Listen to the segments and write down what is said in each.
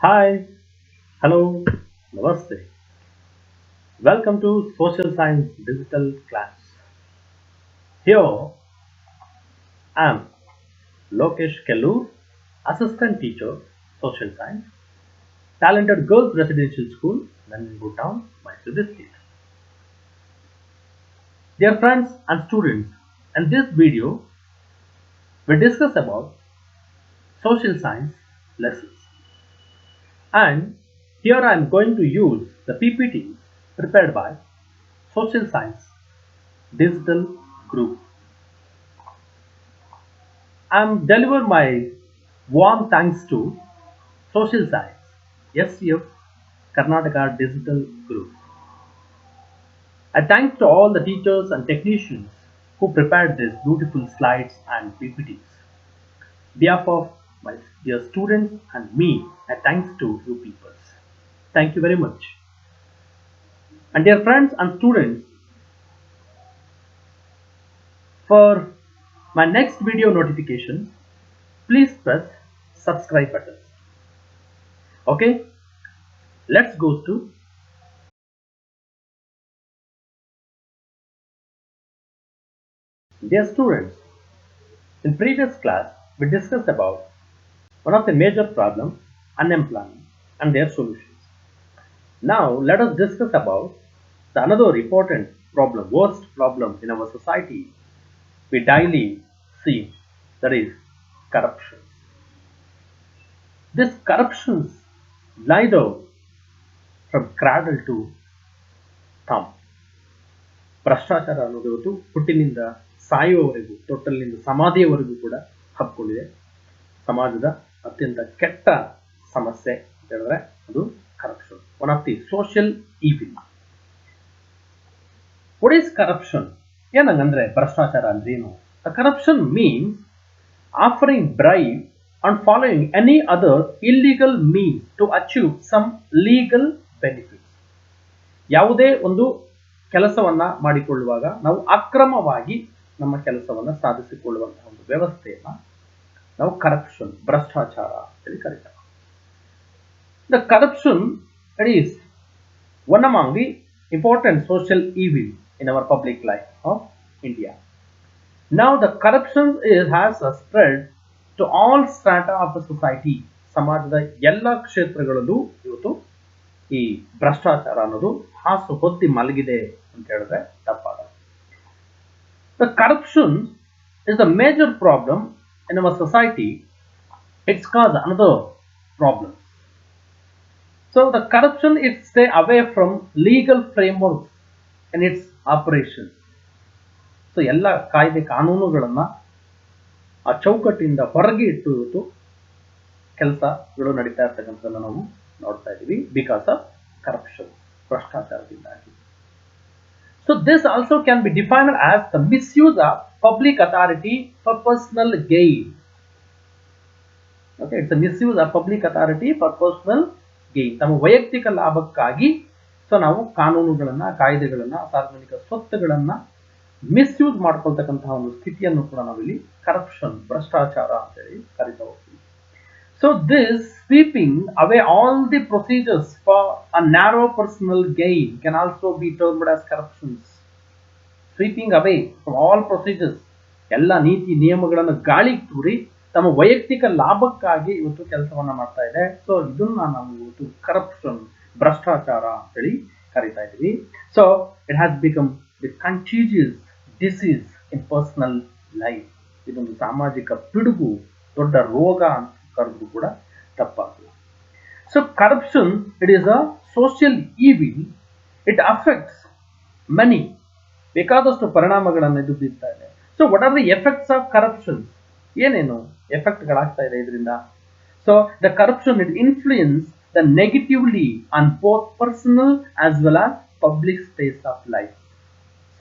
Hi, hello, namaste. Welcome to Social Science Digital Class. Here I am Lokesh Kellur, Assistant Teacher, Social Science, Talented Girls Residential School, Nanjangud Town, Mysore District. Dear friends and students, in this video we discuss about social science lessons. And here I am going to use the PPT prepared by Social Science Digital Group. I'm deliver my warm thanks to Social Science, SCF Karnataka Digital Group. I thank to all the teachers and technicians who prepared these beautiful slides and PPTs. Behalf of my dear students and me, I thanks to you people. Thank you very much. And dear friends and students, for my next video notification, please press subscribe button. Okay, let's go to dear students. In previous class, we discussed about one of the major problems, unemployment, and their solutions. Now, let us discuss about the another important problem, worst problem in our society we daily see, that is corruption. This corruption lies out from cradle to thumb. ಭ್ರಷ್ಟಾಚಾರ ಅನ್ನೋದು ಇವತ್ತು ಹುಟ್ಟಿನಿಂದ ಸಾಯುವವರೆಗೂ, ತೊಟ್ಟಲಿನಿಂದ ಸಮಾಧಿಯವರೆಗೂ ಕೂಡ ಹಬ್ಕೊಂಡಿದೆ. ಸಮಾಜದ ಅತ್ಯಂತ ಕೆಟ್ಟ ಸಮಸ್ಯೆ ಅಂತ ಹೇಳಿದ್ರೆ ಅದು corruption, one of the social evil. What is corruption? ಏನಂಗಂದ್ರೆ ಭ್ರಷ್ಟಾಚಾರ ಅಂದ್ರೆ ಏನು? Corruption means offering bribe and following any other illegal means to achieve some legal benefits. ಯಾವುದೇ ಒಂದು ಕೆಲಸವನ್ನ ಮಾಡಿಕೊಳ್ಳುವಾಗ ನಾವು ಅಕ್ರಮವಾಗಿ ನಮ್ಮ ಕೆಲಸವನ್ನ ಸಾಧಿಸಿಕೊಳ್ಳುವಂತಹ ಒಂದು ವ್ಯವಸ್ಥೆಯನ್ನ ನಾವು ಕರಪ್ಷನ್, ಭ್ರಷ್ಟಾಚಾರ ಅಂತೇಳಿ ಕರೀತಾರೆ. The corruption, it is one among the important social evil in our public life of India. Now the corruption has spread to all strata of the society. ಸಮಾಜದ ಎಲ್ಲ ಕ್ಷೇತ್ರಗಳಲ್ಲೂ ಇವತ್ತು ಈ ಭ್ರಷ್ಟಾಚಾರ ಅನ್ನೋದು ಹಾಸು ಹೊತ್ತಿ ಮಲಗಿದೆ ಅಂತ ಹೇಳಿದ್ರೆ ತಪ್ಪಾಗಲ್ಲ. The corruption is a major problem in our society. It's caused another problem. So the corruption is stay away from legal frameworks in its operation. So ಎಲ್ಲ ಕಾಯ್ದೆ ಕಾನೂನುಗಳನ್ನ ಆ ಚೌಕಟ್ಟಿಂದ ಹೊರಗೆ ಇಟ್ಟು ಇವತ್ತು ಕೆಲಸಗಳು ನಡೀತಾ ಇರ್ತಕ್ಕಂಥದ್ದನ್ನು ನಾವು ನೋಡ್ತಾ ಇದ್ದೀವಿ, ಬಿಕಾಸ್ ಆಫ್ ಕರಪ್ಷನ್, ಭ್ರಷ್ಟಾಚಾರದಿಂದಾಗಿ. So this also can be defined as the misuse of public authority for personal gain. Okay, it's a misuse of public authority for personal gain. ತಮ್ಮ ವೈಯಕ್ತಿಕ ಲಾಭಕ್ಕಾಗಿ ಸೊ ನಾವು ಕಾನೂನುಗಳನ್ನ, ಕಾಯ್ದೆಗಳನ್ನ, ಸಾರ್ವಜನಿಕ ಸ್ವತ್ತುಗಳನ್ನ ಮಿಸ್ಯೂಸ್ ಮಾಡ್ಕೊಳ್ತಕ್ಕಂತಹ ಒಂದು ಸ್ಥಿತಿಯನ್ನು ಕೂಡ ನಾವಿಲ್ಲಿ ಕರಪ್ಷನ್, ಭ್ರಷ್ಟಾಚಾರ ಅಂತೇಳಿ ಕರಿತಾ ಹೋಗ್ತೀವಿ. So this sweeping away all the procedures for a narrow personal gain can also be termed as corruptions. Sweeping away from all procedures, ಎಲ್ಲ ನೀತಿ ನಿಯಮಗಳನ್ನು ಗಾಳಿಗೆ ತೂರಿ ತಮ್ಮ ವೈಯಕ್ತಿಕ ಲಾಭಕ್ಕಾಗಿ ಇವತ್ತು ಕೆಲಸವನ್ನ ಮಾಡ್ತಾ ಇದೆ. ಸೊ ಇದನ್ನ ನಾವು ಇವತ್ತು ಕರಪ್ಷನ್, ಭ್ರಷ್ಟಾಚಾರ ಅಂತೇಳಿ ಕರಿತಾ ಇದ್ದೀವಿ. So it has become the contagious disease in personal life. ಇದೊಂದು ಸಾಮಾಜಿಕ ಪಿಡುಗು, ದೊಡ್ಡ ರೋಗ ಅಂತ ಕರೆದ್ರು ಕೂಡ ತಪ್ಪಾಗಲ್ಲ. So corruption, it is a social evil. It affects money. ಬೇಕಾದಷ್ಟು ಪರಿಣಾಮಗಳನ್ನು ಇದು ಬೀರ್ತಾ ಇದೆ. So what are the effects of corruption? ಏನೇನು ಎಫೆಕ್ಟ್ಗಳಾಗ್ತಾ ಇದೆ ಇದರಿಂದ? So the corruption it influence the negatively on both personal as well as public space of life.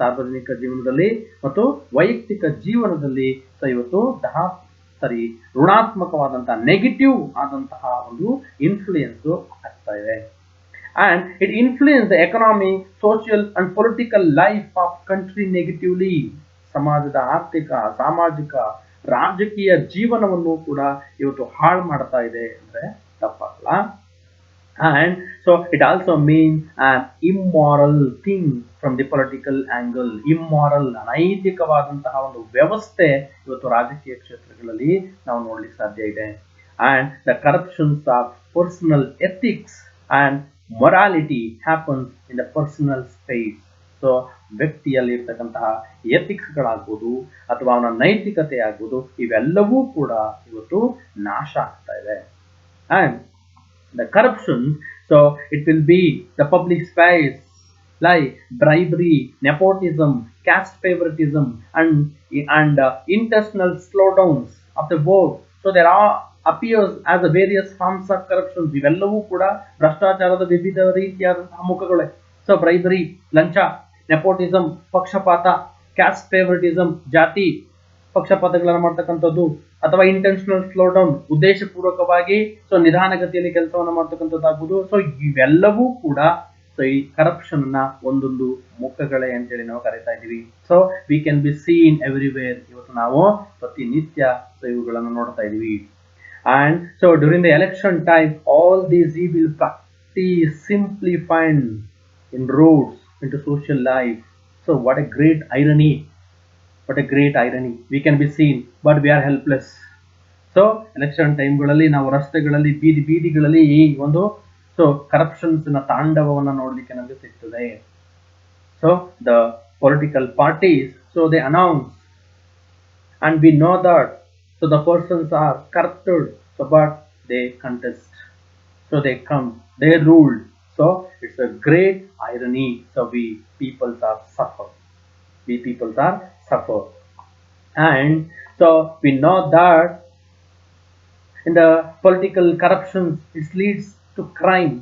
ಸಾರ್ವಜನಿಕ ಜೀವನದಲ್ಲಿ ಮತ್ತು ವೈಯಕ್ತಿಕ ಜೀವನದಲ್ಲಿ ಸೊ ಇವತ್ತು ಋಣಾತ್ಮಕವಾದಂತಹ, ನೆಗೆಟಿವ್ ಆದಂತಹ ಒಂದು ಇನ್ಫ್ಲೂಯೆನ್ಸ್ ಆಗ್ತಾ ಇದೆ. And it influenced the economy, social and political life of country negatively. ಸಮಾಜದ ಆರ್ಥಿಕ, ಸಾಮಾಜಿಕ, ರಾಜಕೀಯ ಜೀವನವನ್ನು ಕೂಡ ಇವತ್ತು ಹಾಳು ಮಾಡ್ತಾ ಇದೆ ಅಂದ್ರೆ ತಪ್ಪಾಗಲ್ಲ. And so it also means an immoral thing from the political angle. immoral ಅನೈತಿಕವಾದಂತಹ ಒಂದು ವ್ಯವಸ್ಥೆ ಇವತ್ತು ರಾಜಕೀಯ ಕ್ಷೇತ್ರಗಳಲ್ಲಿ ನಾವು ನೋಡ್ಲಿಕ್ಕೆ ಸಾಧ್ಯ ಇದೆ. And the corruptions of personal ethics and morality happens in the personal space. So ವ್ಯಕ್ತಿಯಲ್ಲಿ ಇರ್ತಕ್ಕಂತಹ ಎಥಿಕ್ಸ್ಗಳಾಗ್ಬೋದು ಅಥವಾ ಅವನ ನೈತಿಕತೆ ಆಗ್ಬೋದು, ಇವೆಲ್ಲವೂ ಕೂಡ ಇವತ್ತು ನಾಶ ಆಗ್ತಾ ಇದೆ. And the corruption, so it will be the public space like bribery, nepotism, caste favoritism, and intentional slowdowns of the vote. So there are appears as a various forms of corruption. ಇವೆಲ್ಲವೂ ಕೂಡ ಭ್ರಷ್ಟಾಚಾರದ ವಿವಿಧ ರೀತಿಯಾದಂತಹ ಮುಖಗಳೇ. So bribery, ಲಂಚ, nepotism, ಪಕ್ಷಪಾತ, caste ಫೇವರಿಟಿಸಮ್, ಜಾತಿ ಪಕ್ಷಪಾತಗಳನ್ನು ಮಾಡ್ತಕ್ಕಂಥದ್ದು, ಅಥವಾ ಇಂಟೆನ್ಷನಲ್ ಸ್ಲೋ ಡೌನ್, ಉದ್ದೇಶಪೂರ್ವಕವಾಗಿ ನಿಧಾನಗತಿಯಲ್ಲಿ ಕೆಲಸವನ್ನು ಮಾಡ್ತಕ್ಕಂಥದ್ದಾಗುವುದು. ಸೊ ಇವೆಲ್ಲವೂ ಕೂಡ ಈ ಕರಪ್ಷನ್ ನ ಒಂದೊಂದು ಮುಖಗಳೇ ಅಂತೇಳಿ ನಾವು ಕರಿತಾ ಇದೀವಿ. So we can be seen everywhere. ಇವತ್ತು ನಾವು ಪ್ರತಿನಿತ್ಯ ಇವುಗಳನ್ನು ನೋಡ್ತಾ ಇದೀವಿ. And so during the election time all these evil practice simply find inroads into social life. So what a great irony. What a great irony. We can be seen, but we are helpless. So election ಟೈಮ್ಗಳಲ್ಲಿ ನಾವು ರಸ್ತೆಗಳಲ್ಲಿ ಬೀದಿಗಳಲ್ಲಿ ಈ ಒಂದು corruptions ನ ತಾಂಡವವನ್ನು ನೋಡ್ಲಿಕ್ಕೆ ನಮಗೆ ಸಿಗ್ತದೆ. So the political parties, so they announce and we know that so the persons are corrupted, so but they contest, so they come, they rule. So it's a great irony. So we peoples are suffer, and so we know that in the political corruptions it leads to crime.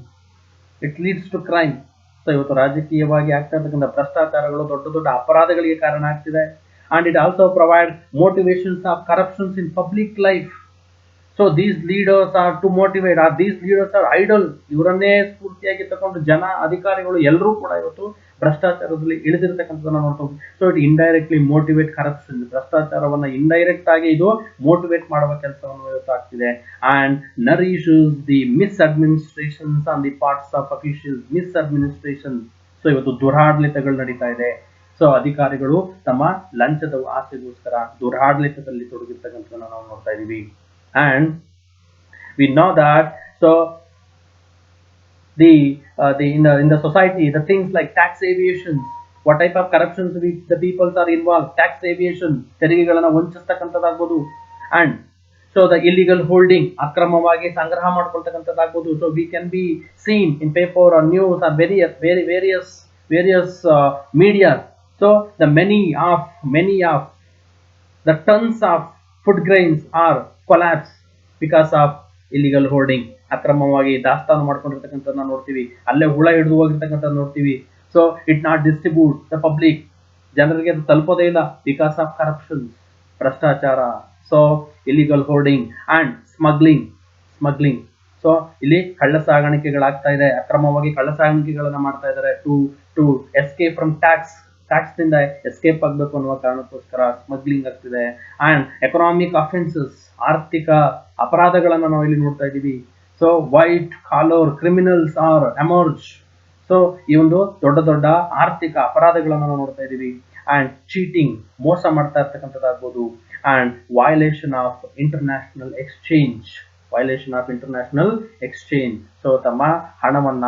So ಇವತ್ತು ರಾಜಕೀಯವಾಗಿ ಆಗ್ತಾ ಇರ್ತಕ್ಕಂಥ ಭ್ರಷ್ಟಾಚಾರಗಳು ದೊಡ್ಡ ದೊಡ್ಡ ಅಪರಾಧಗಳಿಗೆ ಕಾರಣ ಆಗ್ತಿದೆ. And it also provides motivations of corruptions in public life. So these leaders are to motivate, or these leaders are idle. ಇವರನ್ನೇ ಸ್ಫೂರ್ತಿಯಾಗಿ ತಗೊಂಡು ಜನ, ಅಧಿಕಾರಿಗಳು ಎಲ್ಲರೂ ಕೂಡ ಇವತ್ತು ಭ್ರಷ್ಟಾಚಾರದಲ್ಲಿ ಇಳಿದಿರತಕ್ಕಂಥದ್ದನ್ನ ನೋಡ್ತೀವಿ. So it indirectly motivate corruption. ಭ್ರಷ್ಟಾಚಾರವನ್ನ ಇಂಡೈರೆಕ್ಟ್ ಆಗಿ ಇದು ಮೋಟಿವೇಟ್ ಮಾಡುವ ಕೆಲಸವನ್ನು ಇವತ್ತು ಆಗ್ತಿದೆ. And nourishes the misadministrations on the parts of officials. Misadministration, so ಇವತ್ತು ದುರಾಡಳಿತಗಳು ನಡೀತಾ ಇದೆ. ಸೊ ಅಧಿಕಾರಿಗಳು ತಮ್ಮ ಲಂಚದ ಆಸೆಗೋಸ್ಕರ ದುರಾಡಳಿತದಲ್ಲಿ ತೊಡಗಿರ್ತಕ್ಕಂಥದ್ದನ್ನು ನಾವು ನೋಡ್ತಾ ಇದೀವಿ. And we know that so in the society, the things like tax evasion, what type of corruptions the peoples are involved. Tax evasion, ತೆರಿಗೆಗಳನ್ನು ವಂಚಿಸ್ತಕ್ಕಂಥದ್ದಾಗ್ಬೋದು. And so the illegal holding, ಅಕ್ರಮವಾಗಿ ಸಂಗ್ರಹ ಮಾಡ್ಕೊಳ್ತಕ್ಕಂಥದ್ದಾಗ್ಬೋದು. So we can be seen in paper or news or various media. So the many of the tons of food grains are collapse because of illegal hoarding. ಅಕ್ರಮವಾಗಿ ದಾಸ್ತಾನು ಮಾಡ್ಕೊಂಡಿರ್ತಕ್ಕಂಥದ್ದನ್ನ ನೋಡ್ತೀವಿ. ಅಲ್ಲೇ ಹುಳ ಹಿಡಿದು ಹೋಗಿರ್ತಕ್ಕಂಥದ್ದು ನೋಡ್ತೀವಿ. So it not distribute the public. ಜನರಿಗೆ ಅದು ತಲುಪೋದೇ ಇಲ್ಲ ಬಿಕಾಸ್ ಆಫ್ ಕರಪ್ಷನ್, ಭ್ರಷ್ಟಾಚಾರ. So illegal hoarding and smuggling. So ಇಲ್ಲಿ ಕಳ್ಳ ಸಾಗಾಣಿಕೆಗಳಾಗ್ತಾ ಇದೆ, ಅಕ್ರಮವಾಗಿ ಕಳ್ಳ ಸಾಗಾಣಿಕೆಗಳನ್ನ ಮಾಡ್ತಾ ಇದ್ದಾರೆ ಟು ಎಸ್ಕೇಪ್ ಫ್ರಮ್ ಟ್ಯಾಕ್ಸ್ ನಿಂದ ಎಸ್ಕೇಪ್ ಆಗಬೇಕು ಅನ್ನುವ ಕಾರಣಕ್ಕೋಸ್ಕರ ಸ್ಮಗ್ಲಿಂಗ್ ಆಗ್ತಿದೆ. ಅಂಡ್ ಎಕನಾಮಿಕ್ ಅಫೆನ್ಸಸ್, ಆರ್ಥಿಕ ಅಪರಾಧಗಳನ್ನ ನಾವು ಇಲ್ಲಿ ನೋಡ್ತಾ ಇದ್ದೀವಿ. So white collar criminals are emerge. So ಈ ಒಂದು ದೊಡ್ಡ ದೊಡ್ಡ ಆರ್ಥಿಕ ಅಪರಾಧಗಳನ್ನ ನಾವು ನೋಡ್ತಾ ಇದ್ದೀವಿ. ಅಂಡ್ ಚೀಟಿಂಗ್, ಮೋಸ ಮಾಡ್ತಾ ಇರ್ತಕ್ಕಂಥದ್ದಾಗ್ಬೋದು. And violation of international exchange. So ತಮ್ಮ ಹಣವನ್ನ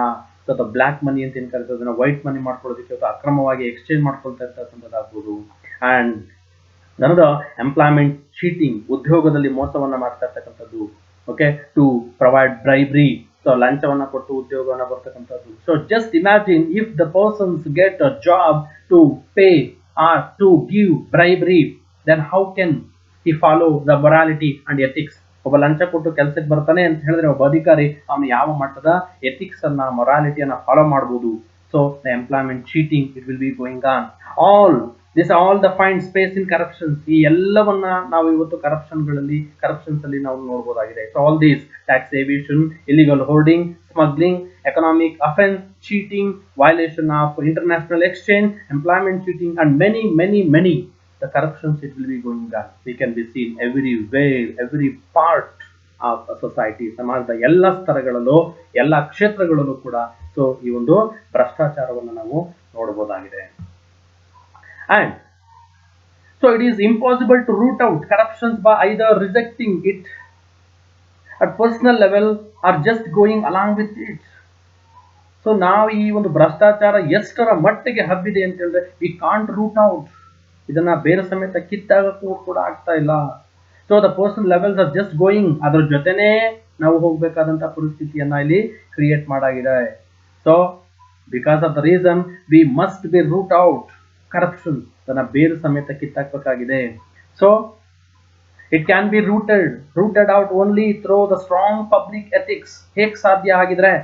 ಅಥವಾ ಬ್ಲ್ಯಾಕ್ ಮನಿ ಅಂತ ಏನ್ ಕರೀತಾರೆ, ಅದನ್ನ ವೈಟ್ ಮನಿ ಮಾಡ್ಕೊಳ್ಳೋದಕ್ಕೆ ಅಕ್ರಮವಾಗಿ ಎಕ್ಸ್ಚೇಂಜ್ ಮಾಡ್ಕೊಳ್ತಾ ಇರ್ತಕ್ಕಂಥದ್ದಾಗ್ಬೋದು. ಅಂಡ್ ನನದ ಎಂಪ್ಲಾಯ್ಮೆಂಟ್ ಚೀಟಿಂಗ್, ಉದ್ಯೋಗದಲ್ಲಿ ಮೋಸವನ್ನ ಮಾಡ್ತಾ ಇರ್ತಕ್ಕಂಥದ್ದು. Okay, to provide bribery, so ಲಂಚವನ್ನ ಕೊಟ್ಟು ಉದ್ಯೋಗವನ್ನ ಬರ್ತಕ್ಕಂಥದ್ದು. So just imagine if the persons get a job to pay or to give bribery, then how can he follow the morality and ethics? ಒಬ್ಬ ಲಂಚ ಕೊಟ್ಟು ಕೆಲಸಕ್ಕೆ ಬರ್ತಾನೆ ಅಂತ ಹೇಳಿದ್ರೆ ಒಬ್ಬ ಅಧಿಕಾರಿ ಅವನು ಯಾವ ಮಟ್ಟದ ಎಥಿಕ್ಸ್ ಅನ್ನ, ಮೊರಾಲಿಟಿಯನ್ನ ಫಾಲೋ ಮಾಡಬಹುದು. So the employment cheating it will be going on. All the find space in corruptions. ಈ ಎಲ್ಲವನ್ನ ನಾವು ಇವತ್ತು ಕರಪ್ಷನ್ಸ್ ಅಲ್ಲಿ ನಾವು ನೋಡಬಹುದಾಗಿದೆ. So all these tax evasion, illegal hoarding, smuggling, economic offense, cheating, violation of international exchange, employment cheating and many the corruptions it will be going on. We can be seen everywhere, every part ಆ society, ಸಮಾಜದ ಎಲ್ಲ ಸ್ತರಗಳಲ್ಲೂ ಎಲ್ಲ ಕ್ಷೇತ್ರಗಳಲ್ಲೂ ಕೂಡ so ಈ ಒಂದು ಭ್ರಷ್ಟಾಚಾರವನ್ನು ನಾವು ನೋಡಬಹುದಾಗಿದೆ. And so it is impossible to root out corruptions by either rejecting it at personal level or just going along with it. So ನಾವು ಈ ಒಂದು ಭ್ರಷ್ಟಾಚಾರ ಎಷ್ಟರ ಮಟ್ಟಿಗೆ ಹಬ್ಬಿದೆ ಅಂತ ಹೇಳಿದ್ರೆ ವಿ ಕಾಂಟ್ ರೂಟ್ ಔಟ್, ಇದನ್ನ ಬೇರೆ ಸಮೇತ ಕಿತ್ತಾಗಕ್ಕೂ ಕೂಡ ಆಗ್ತಾ ಇಲ್ಲ. So the personal levels are just going, ಅದ್ರ ಜೊತೆನೇ ನಾವು ಹೋಗ್ಬೇಕಾದಂತ ಪರಿಸ್ಥಿತಿಯನ್ನ ಇಲ್ಲಿ ಕ್ರಿಯೇಟ್ ಮಾಡಾಗಿದೆ. So because of the reason we must be root out corruption, ಅದನ್ನ ಬೇರೆ ಸಮೇತ ಕಿತ್ತಾಕಬೇಕಾಗಿದೆ. So it can be rooted out only through the strong public ethics. ಹೇಗೆ ಸಾಧ್ಯ ಆಗಿದ್ರೆ,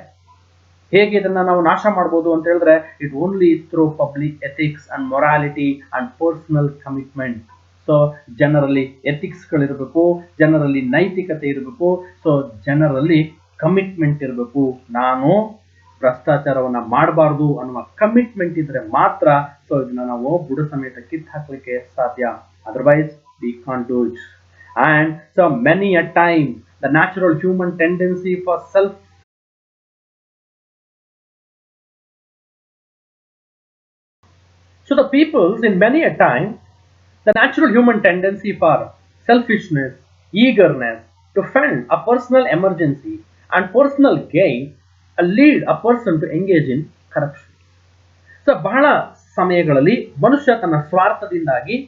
ಹೇಗೆ ಇದನ್ನ ನಾವು ನಾಶ ಮಾಡಬಹುದು ಅಂತ ಹೇಳಿದ್ರೆ it only through public ethics and morality and personal commitment. So ಜನರಲ್ಲಿ ಎಥಿಕ್ಸ್ ಗಳಿರಬೇಕು, ಜನರಲ್ಲಿ ನೈತಿಕತೆ ಇರಬೇಕು, ಸೊ ಜನರಲ್ಲಿ ಕಮಿಟ್ಮೆಂಟ್ ಇರಬೇಕು. ನಾನು ಭ್ರಷ್ಟಾಚಾರವನ್ನ ಮಾಡಬಾರ್ದು ಅನ್ನುವ ಕಮಿಟ್ಮೆಂಟ್ ಇದ್ರೆ ಮಾತ್ರ ಸೊ ಇದನ್ನ ನಾವು ಬುಡ ಸಮೇತ ಕಿತ್ತು ಹಾಕಲಿಕ್ಕೆ ಸಾಧ್ಯ. Otherwise we can't do it. And so many a time the natural human tendency for self So the peoples in many a time, the natural human tendency for selfishness, eagerness to fend a personal emergency and personal gain lead a person to engage in corruption. So ಬಹಳ ಸಮಯಗಳಲ್ಲಿ ಮನುಷ್ಯ ತನ್ನ ಸ್ವಾರ್ಥದಿಂದಾಗಿ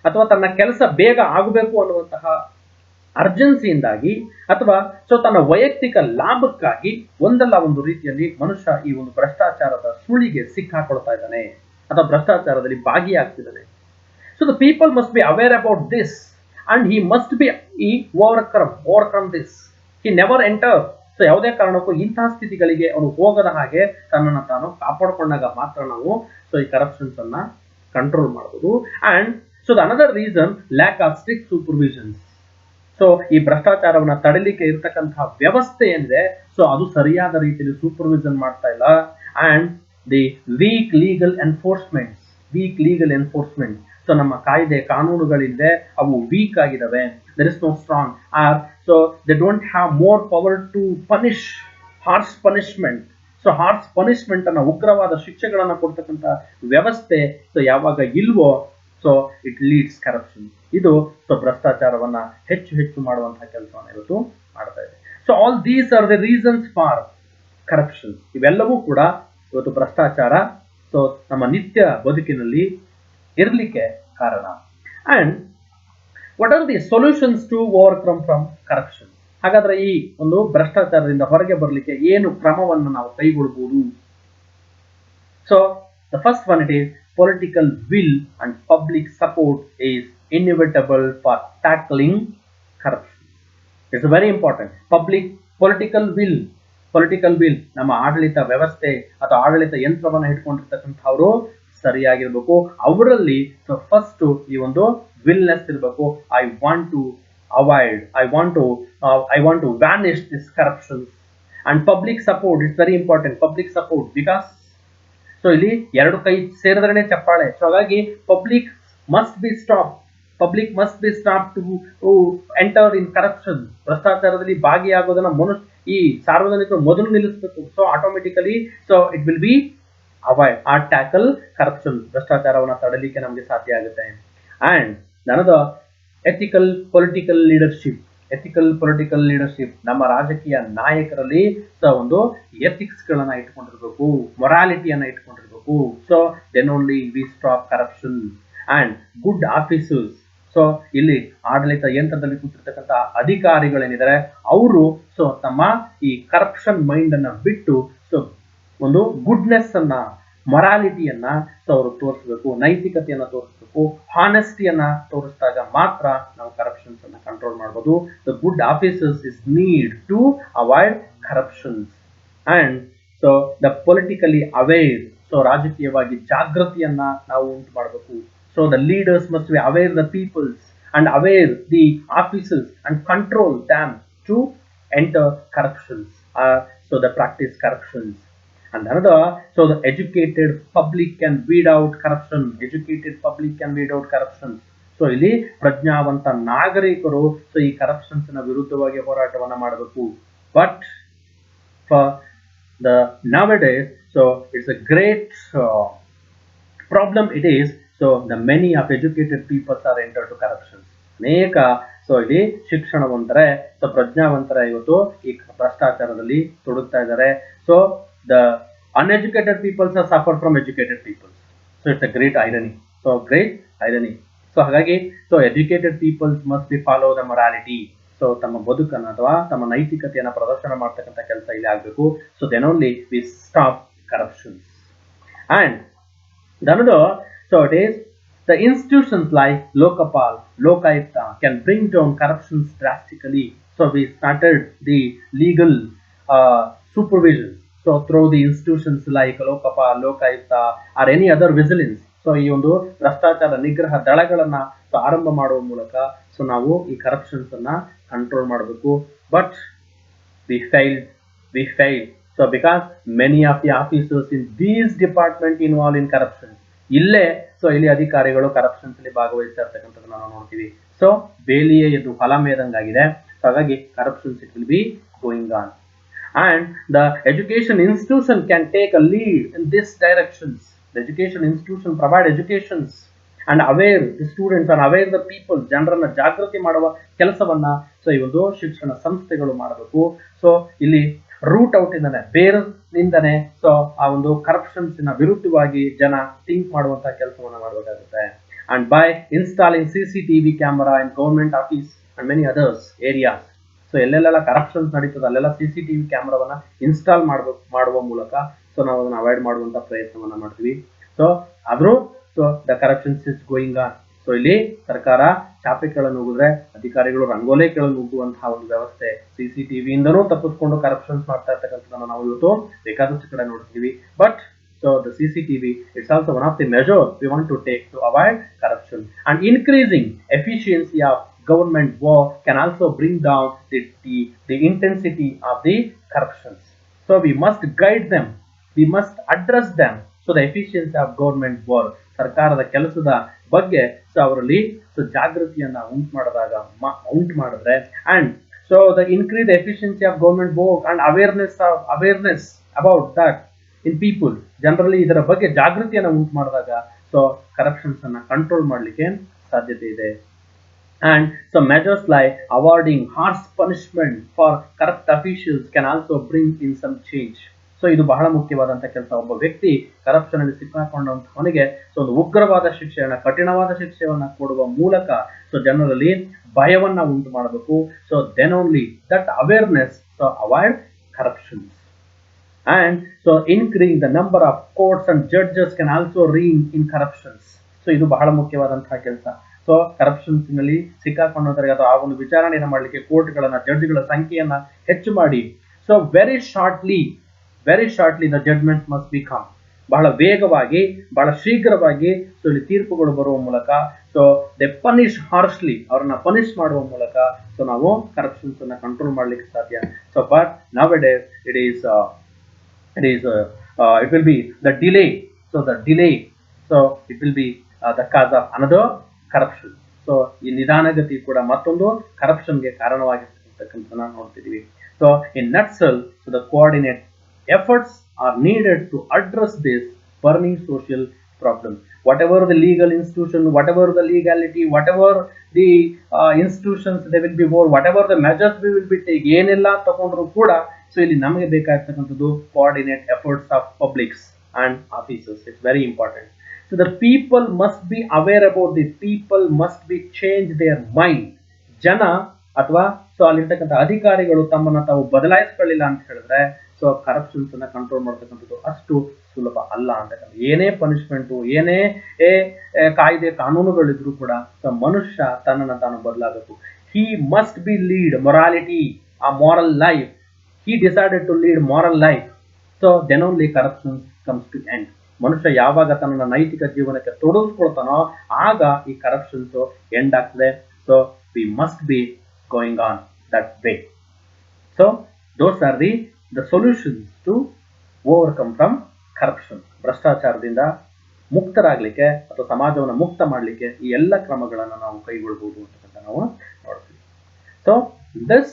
ಅಥವಾ ತನ್ನ ಕೆಲಸ ಬೇಗ ಆಗಬೇಕು ಅನ್ನುವಂತಹ ಅರ್ಜೆನ್ಸಿಯಿಂದಾಗಿ ಅಥವಾ ಸೊ ತನ್ನ ವೈಯಕ್ತಿಕ ಲಾಭಕ್ಕಾಗಿ ಒಂದಲ್ಲ ಒಂದು ರೀತಿಯಲ್ಲಿ ಮನುಷ್ಯ ಈ ಒಂದು ಭ್ರಷ್ಟಾಚಾರದ ಸುಳಿಗೆ ಸಿಕ್ಕಾಕೊಳ್ತಾ ಇದ್ದಾನೆ ಅಥವಾ ಭ್ರಷ್ಟಾಚಾರದಲ್ಲಿ ಭಾಗಿಯಾಗ್ತಿದ್ದಾನೆ. So the people must be aware about this and he must be overcome this. He never enter. So ಯಾವುದೇ ಕಾರಣಕ್ಕೂ ಇಂತಹ ಸ್ಥಿತಿಗಳಿಗೆ ಅವನು ಹೋಗದ ಹಾಗೆ ತನ್ನನ್ನು ತಾನು ಕಾಪಾಡಿಕೊಂಡಾಗ ಮಾತ್ರ ನಾವು ಸೊ ಈ ಕರಪ್ಷನ್ಸ್ ಅನ್ನ ಕಂಟ್ರೋಲ್ ಮಾಡಬಹುದು. And so the another reason lack of strict supervisions. So ಈ ಭ್ರಷ್ಟಾಚಾರವನ್ನ ತಡೆಯಲಿಕ್ಕೆ ಇರತಕ್ಕಂತಹ ವ್ಯವಸ್ಥೆ ಏನಿದೆ ಸೊ ಅದು ಸರಿಯಾದ ರೀತಿಯಲ್ಲಿ ಸೂಪರ್ವಿಷನ್ ಮಾಡ್ತಾ ಇಲ್ಲ. And the weak legal enforcement. So ನಮ್ಮ ಕಾಯ್ದೆ ಕಾನೂನುಗಳಿದೆ, ಅವು ವೀಕ್ ಆಗಿದಾವೆ. there is no strong or so they don't have more power to punish harsh punishment. So horse punishment ಅನ್ನ, ಉಗ್ರವಾದ ಶಿಕ್ಷೆಗಳನ್ನ ಕೊಡ್ತಕ್ಕಂಥ ವ್ಯವಸ್ಥೆ ಸೊ ಯಾವಾಗ ಇಲ್ವೋ ಸೊ ಇಟ್ ಲೀಡ್ಸ್ ಕರಪ್ಷನ್. ಇದು ಸೊ ಭ್ರಷ್ಟಾಚಾರವನ್ನ ಹೆಚ್ಚು ಮಾಡುವಂತಹ ಕೆಲಸವನ್ನ ಇವತ್ತು ಮಾಡ್ತಾ ಇದೆ. So all these are the reasons for corruption. ಇವೆಲ್ಲವೂ ಕೂಡ ಇವತ್ತು ಭ್ರಷ್ಟಾಚಾರ ಸೊ ನಮ್ಮ ನಿತ್ಯ ಬದುಕಿನಲ್ಲಿ ಇರಲಿಕ್ಕೆ ಕಾರಣ. And what are the solutions to overcome from corruption? ಹಾಗಾದ್ರೆ ಈ ಒಂದು ಭ್ರಷ್ಟಾಚಾರದಿಂದ ಹೊರಗೆ ಬರಲಿಕ್ಕೆ ಏನು ಕ್ರಮವನ್ನು ನಾವು ಕೈಗೊಳ್ಳಬಹುದು? So the first one it is political will and public support is inevitable for tackling corruption. It's very important. Political will ನಮ್ಮ ಆಡಳಿತ ವ್ಯವಸ್ಥೆ ಅಥವಾ ಆಡಳಿತ ಯಂತ್ರವನ್ನು ಹಿಡ್ಕೊಂಡಿರ್ತಕ್ಕಂಥವ್ರು ಸರಿಯಾಗಿರ್ಬೇಕು. ಅವರಲ್ಲಿ ಸೊ ಫಸ್ಟ್ ಈ ಒಂದು ವಿಲ್ನೆಸ್ ಇರಬೇಕು. I want to vanish this corruption. And public support it's very important. Public support because so ಇಲ್ಲಿ ಎರಡು ಕೈ ಸೇರಿದ್ರೆ ಚಪ್ಪಾಳೆ. ಸೊ ಹಾಗಾಗಿ public must be stop to enter in corruption. ಭ್ರಷ್ಟಾಚಾರದಲ್ಲಿ ಭಾಗಿಯಾಗೋದನ್ನ ಈ ಸಾರ್ವಜನಿಕರು ಮೊದಲು ನಿಲ್ಲಿಸಬೇಕು. So automatically so it will be avoid or tackle corruption. ಭ್ರಷ್ಟಾಚಾರವನ್ನ ತಡಲಿಕ್ಕೆ ನಮಗೆ ಸಾಧ್ಯ ಆಗುತ್ತೆ. ಅಂಡ್ ನನದ ಎಥಿಕಲ್ ಪೊಲಿಟಿಕಲ್ ಲೀಡರ್ಶಿಪ್. ನಮ್ಮ ರಾಜಕೀಯ ನಾಯಕರಲ್ಲಿ ಸೊ ಒಂದು ಎಥಿಕ್ಸ್ ಗಳನ್ನ ಇಟ್ಕೊಂಡಿರ್ಬೇಕು, ಮೊರಾಲಿಟಿಯನ್ನ ಇಟ್ಕೊಂಡಿರ್ಬೇಕು. So then only we stop corruption. And good officers. So ಇಲ್ಲಿ ಆಡಳಿತ ಯಂತ್ರದಲ್ಲಿ ಕೂತಿರ್ತಕ್ಕಂಥ ಅಧಿಕಾರಿಗಳೇನಿದ್ದಾರೆ ಅವರು ಸೊ ತಮ್ಮ ಈ ಕರಪ್ಷನ್ ಮೈಂಡ್ ಅನ್ನ ಬಿಟ್ಟು ಸೊ ಒಂದು ಗುಡ್ನೆಸ್ ಅನ್ನ, ಮೊರಾಲಿಟಿಯನ್ನ ಸೊ ಅವರು ತೋರಿಸಬೇಕು, ನೈತಿಕತೆಯನ್ನ ತೋರಿಸಬೇಕು, ಹಾನೆಸ್ಟಿಯನ್ನ ತೋರಿಸಿದಾಗ ಮಾತ್ರ ನಾವು ಕರಪ್ಷನ್ಸ್ ಅನ್ನ ಕಂಟ್ರೋಲ್ ಮಾಡಬಹುದು. The good officers is need to avoid corruptions. And so the politically aware. So ರಾಜಕೀಯವಾಗಿ ಜಾಗೃತಿಯನ್ನ ನಾವು ಉಂಟು ಮಾಡಬೇಕು. So the leaders must be aware the peoples and aware the officers and control them to enter corruptions. So the practice corruptions. And another, so the educated public can weed out corruption. So ಇಲ್ಲಿ ಪ್ರಜ್ಞಾವಂತ ನಾಗರಿಕರು so ಈ corruptions ನ ವಿರುದ್ಧವಾಗಿ ಹೋರಾಟವನ್ನ ಮಾಡಬೇಕು. But for the nowadays, so it's a great problem it is. So the many of educated people are entered to corruption. ಅನೇಕ so ಇಲ್ಲಿ ಶಿಕ್ಷಣವಂತರೇ so ಪ್ರಜ್ಞಾವಂತರ ಇವತ್ತು ಈ ಭ್ರಷ್ಟಾಚಾರದಲ್ಲಿ ತೊಡಗ್ತಾ ಇದ್ದಾರೆ. So the uneducated peoples are suffer from educated peoples. So it's a great irony. So great irony. So ಹಾಗಾಗಿ so educated peoples must be follow the morality. So ತಮ್ಮ ಬದುಕನ್ನು ಅಥವಾ ತಮ್ಮ ನೈತಿಕತೆಯನ್ನು ಪ್ರದರ್ಶನ ಮಾಡ್ತಕ್ಕಂಥ ಕೆಲಸ ಇಲ್ಲಿ ಆಗಬೇಕು. So then only we stop corruptions. And another, so it is the institutions like Lokapal, Lokayukta can bring down corruptions drastically. So we started the legal supervision. So through the institutions like Lokapal, Lokayukta or any other vigilance. So ಈ ಒಂದು ಭ್ರಷ್ಟಾಚಾರ ನಿಗ್ರಹ ದಳಗಳನ್ನ ಆರಂಭ ಮಾಡುವ ಮೂಲಕ so ನಾವು ಈ corruptions ಅನ್ನ ಕಂಟ್ರೋಲ್ ಮಾಡಬೇಕು. But we failed. So because many of the officers in these department involved in corruption, ಇಲ್ಲೇ ಸೊ ಇಲ್ಲಿ ಅಧಿಕಾರಿಗಳು ಕರಪ್ಷನ್ಸ್ ಅಲ್ಲಿ ಭಾಗವಹಿಸ್ತಾ ಇರ್ತಕ್ಕಂಥದ್ದನ್ನ ನಾವು ನೋಡ್ತೀವಿ. ಸೊ ಬೇಲಿಯೇ ಇದು ಫಲ ಮೇದಂಗಾಗಿದೆ. ಸೊ ಹಾಗಾಗಿ corruptions it will be going on. And the education institution can take a lead in this directions. The education institution provide educations and aware the students and aware the people, ಜನರನ್ನ ಜಾಗೃತಿ ಮಾಡುವ ಕೆಲಸವನ್ನ so ಈ ಒಂದು ಶಿಕ್ಷಣ ಸಂಸ್ಥೆಗಳು ಮಾಡಬೇಕು. So ಇಲ್ಲಿ ರೂಟ್ ಔಟ್ ಇಂದಾನೆ ಬೇರಿನಿಂದನೇ ಸೊ ಆ ಒಂದು ಕರಪ್ಷನ್ಸ್ ವಿರುದ್ಧವಾಗಿ ಜನ ಥಿಂಕ್ ಮಾಡುವಂತಹ ಕೆಲಸವನ್ನ ಮಾಡಬೇಕಾಗುತ್ತೆ. And by installing CCTV camera in government office and many others areas. So ಎಲ್ಲೆಲ್ಲ ಕರಪ್ಷನ್ಸ್ ನಡೀತದೆ ಅಲ್ಲೆಲ್ಲ CCTV ಕ್ಯಾಮರಾವನ್ನ ಇನ್ಸ್ಟಾಲ್ ಮಾಡುವ ಮೂಲಕ ಸೊ ನಾವು ಅದನ್ನ ಅವಾಯ್ಡ್ ಮಾಡುವಂತ ಪ್ರಯತ್ನವನ್ನ ಮಾಡ್ತೀವಿ. ಸೊ ಆದ್ರೂ so the corruptions is going on. So ಇಲ್ಲಿ ಸರ್ಕಾರ ಚಾಪೆ ಕೆಳಗೆ ನುಗ್ಗಿದ್ರೆ ಅಧಿಕಾರಿಗಳು ರಂಗೋಲೆ ಕೆಳಗೆ ನುಗ್ಗುವಂತಹ ಒಂದು ವ್ಯವಸ್ಥೆ, CCTV ಇಂದನೂ ತಪ್ಪಿಸ್ಕೊಂಡು ಕರಪ್ಷನ್ಸ್ ಮಾಡ್ತಾ ಇರ್ತಕ್ಕಂಥದ್ದನ್ನ ನಾವು ಇವತ್ತು ಬೇಕಾದಷ್ಟು ಕಡೆ ನೋಡ್ತೀವಿ. But so the CCTV it's also one of the measures we want to take to avoid corruption. And increasing efficiency of government work can also bring down the intensity of the corruptions. So we must guide them, we must address them. So the efficiency of government work, ಸರ್ಕಾರದ ಕೆಲಸದ ಬಗ್ಗೆ so ಅವರಲ್ಲಿ so ಜಾಗೃತಿಯನ್ನ ಉಂಟು ಮಾಡಿದ್ರೆ and so the increase efficiency of government work and awareness about that in people, ಜನರಲ್ಲಿ ಇದರ ಬಗ್ಗೆ ಜಾಗೃತಿಯನ್ನ ಉಂಟು ಮಾಡಿದಾಗ ಸೊ ಕರಪ್ಷನ್ಸ್ ಅನ್ನ ಕಂಟ್ರೋಲ್ ಮಾಡಲಿಕ್ಕೆ ಸಾಧ್ಯತೆ ಇದೆ. And so measures like awarding harsh punishment for corrupt officials can also bring in some change. So ಇದು ಬಹಳ ಮುಖ್ಯವಾದಂತ ಕೆಲಸ. ಒಬ್ಬ ವ್ಯಕ್ತಿ ಕರಪ್ಷನ್ ಅಲ್ಲಿ ಸಿಕ್ಕಾಕೊಂಡವನಿಗೆ ಸೊ ಒಂದು ಉಗ್ರವಾದ ಶಿಕ್ಷೆಯನ್ನ, ಕಠಿಣವಾದ ಶಿಕ್ಷೆಯನ್ನ ಕೊಡುವ ಮೂಲಕ ಸೊ ಜನರಲ್ಲಿ ಭಯವನ್ನ ಉಂಟು ಮಾಡಬೇಕು. So then only that awareness so avoid corruption. And so increasing the number of courts and judges can also rein in corruptions. So ಇದು ಬಹಳ ಮುಖ್ಯವಾದಂತಹ ಕೆಲಸ. ಸೊ ಕರಪ್ಷನ್ಸ್ ನಲ್ಲಿ ಸಿಕ್ಕಾಕೊಂಡವರಿಗೆ ಅಥವಾ ಆ ಒಂದು ವಿಚಾರಣೆಯನ್ನು ಮಾಡಲಿಕ್ಕೆ ಕೋರ್ಟ್ಗಳನ್ನ, ಜಡ್ಜ್ಗಳ ಸಂಖ್ಯೆಯನ್ನ ಹೆಚ್ಚು ಮಾಡಿ so very shortly the judgment must be come. ಬಹಳ ವೇಗವಾಗಿ, ಬಹಳ ಶೀಘ್ರವಾಗಿ ಸೊ ಇಲ್ಲಿ ತೀರ್ಪುಗಳು ಬರುವ ಮೂಲಕ ಸೊ ದೆ ಪನಿಷ್ ಹಾರ್ಶ್ಲಿ, ಅವರನ್ನ ಪನಿಷ್ ಮಾಡುವ ಮೂಲಕ ಸೊ ನಾವು ಕರಪ್ಷನ್ಸ್ ಅನ್ನ ಕಂಟ್ರೋಲ್ ಮಾಡ್ಲಿಕ್ಕೆ ಸಾಧ್ಯ. So but nowadays it will be the delay. So it will be the cause of another corruption. So ಈ ನಿಧಾನಗತಿ ಕೂಡ ಮತ್ತೊಂದು ಕರಪ್ಷನ್ಗೆ ಕಾರಣವಾಗಿರ್ತಕ್ಕಂಥದ್ದನ್ನ ನೋಡ್ತಿದೀವಿ. So in nutshell, so the coordinate efforts are needed to address this burning social problem. Whatever the legal institution, whatever the legality, whatever the institutions they will be more, whatever the measures we will be take, ಏನೆಲ್ಲ ತಗೊಂಡ್ರು ಕೂಡ so ಇಲ್ಲಿ ನಮಗೆ ಬೇಕಾಗಿರ್ತಕ್ಕಂಥದ್ದು coordinate efforts of publics and officers. It's very important. So the people must be aware about this. People must be change their mind. ಜನ ಅಥವಾ so ಅಲ್ಲಿರ್ತಕ್ಕಂಥ ಅಧಿಕಾರಿಗಳು ತಮ್ಮನ್ನ ತಾವು ಬದಲಾಯಿಸ್ಕೊಳ್ಳಿಲ್ಲ ಅಂತ ಹೇಳಿದ್ರೆ ಸೊ ಕರಪ್ಷನ್ಸ್ ಅನ್ನ ಕಂಟ್ರೋಲ್ ಮಾಡ್ತಕ್ಕಂಥದ್ದು ಅಷ್ಟು ಸುಲಭ ಅಲ್ಲ ಅಂತಕ್ಕಂಥ. ಏನೇ ಪನಿಷ್ಮೆಂಟು, ಏನೇ ಕಾಯ್ದೆ ಕಾನೂನುಗಳಿದ್ರು ಕೂಡ ಸೊ ಮನುಷ್ಯ ತನ್ನನ್ನು ತಾನು ಬದಲಾಗಬೇಕು. He must be lead morality, a moral life. He decided to lead moral life. So then only corruption comes to end. ಮನುಷ್ಯ ಯಾವಾಗ ತನ್ನ ನೈತಿಕ ಜೀವನಕ್ಕೆ ತೊಡಗಿಸ್ಕೊಳ್ತಾನೋ ಆಗ ಈ ಕರಪ್ಷನ್ಸ್ ಎಂಡ್ ಆಗ್ತದೆ. So we must be going on that way. So those are the solutions to overcome from corruption. ಭ್ರಷ್ಟಾಚಾರದಿಂದ ಮುಕ್ತರಾಗಲಿಕ್ಕೆ ಅಥವಾ ಸಮಾಜವನ್ನು ಮುಕ್ತ ಮಾಡಲಿಕ್ಕೆ ಈ ಎಲ್ಲ ಕ್ರಮಗಳನ್ನು ನಾವು ಕೈಗೊಳ್ಳಬಹುದು ಅಂತಕ್ಕಂಥ ನಾವು ನೋಡ್ತೀವಿ. So this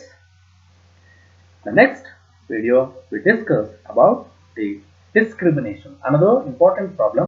the next video we discuss about the discrimination, another important problem